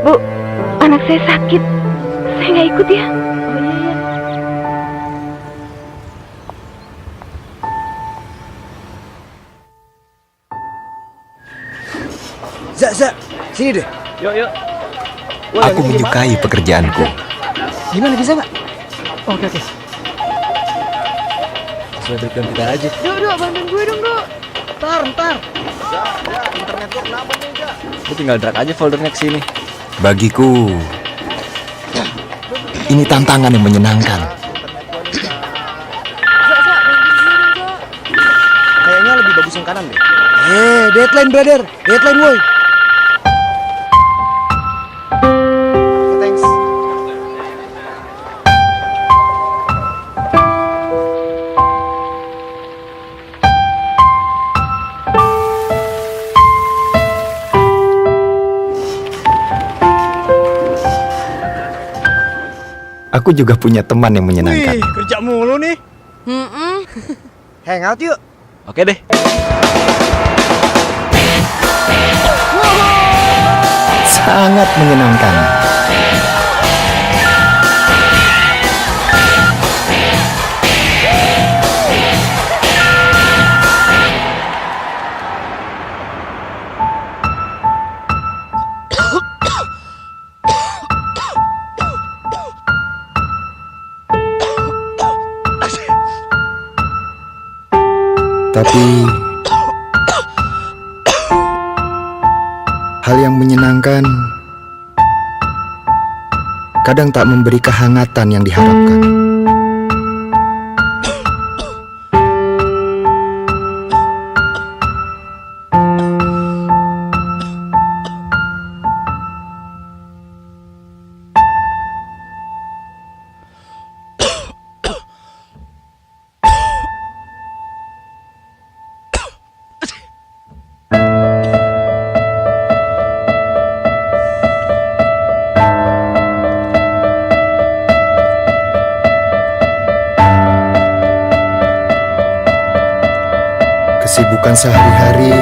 Bu, anak saya sakit. Saya nggak ikut ya. Oh iya, iya. Zak, sini deh. Yuk. Aku menyukai pekerjaanku. Gimana, bisa nggak? Oke. Sesuai tujuan kita aja. Duk, bantuin gue dong, Duk. Ntar. Internet gua kenapa nih, Zak? Lu tinggal drag aja foldernya ke sini. Bagiku, ini tantangan yang menyenangkan. Kayaknya lebih bagus yang kanan deh. Deadline brother. Deadline woy. Thanks. Aku juga punya teman yang menyenangkan. Wih, kerja mulu nih. Hangout yuk. Oke deh. Sangat menyenangkan. Tapi hal yang menyenangkan kadang tak memberi kehangatan yang diharapkan. Kesibukan sehari-hari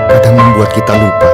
kadang membuat kita lupa.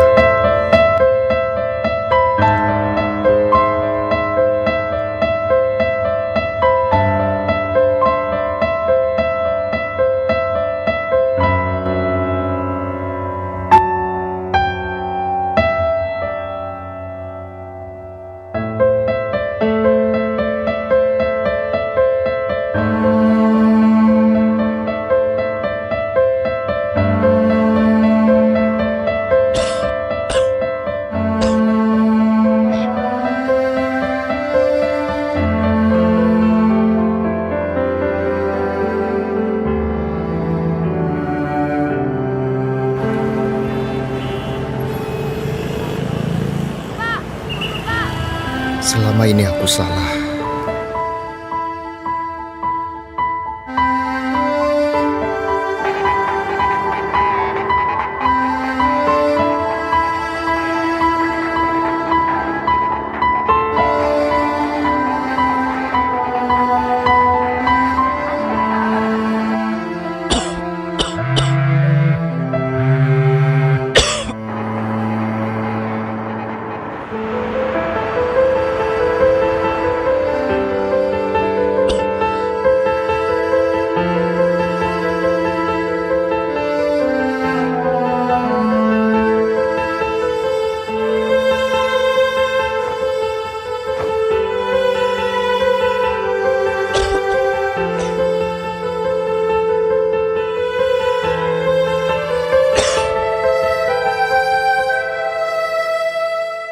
Selama ini aku salah.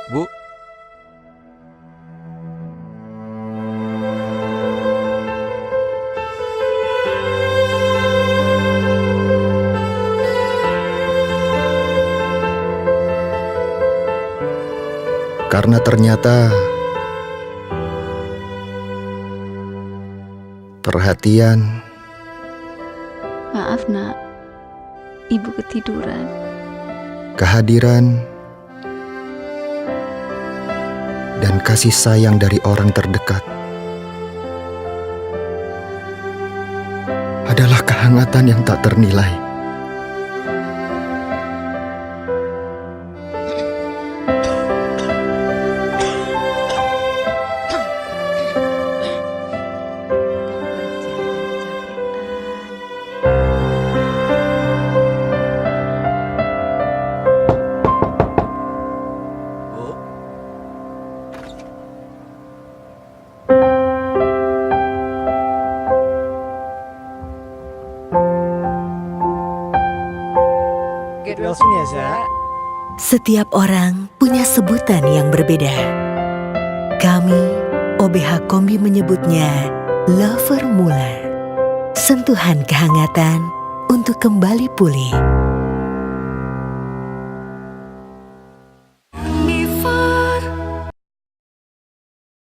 Bu. Karena ternyata perhatian, Maaf, Nak. Ibu ketiduran. kehadiran, dan kasih sayang dari orang terdekat adalah kehangatan yang tak ternilai. palsu ya, Za? Setiap orang punya sebutan yang berbeda. Kami, OBH Kombi menyebutnya Lover Mula. Sentuhan kehangatan untuk kembali pulih.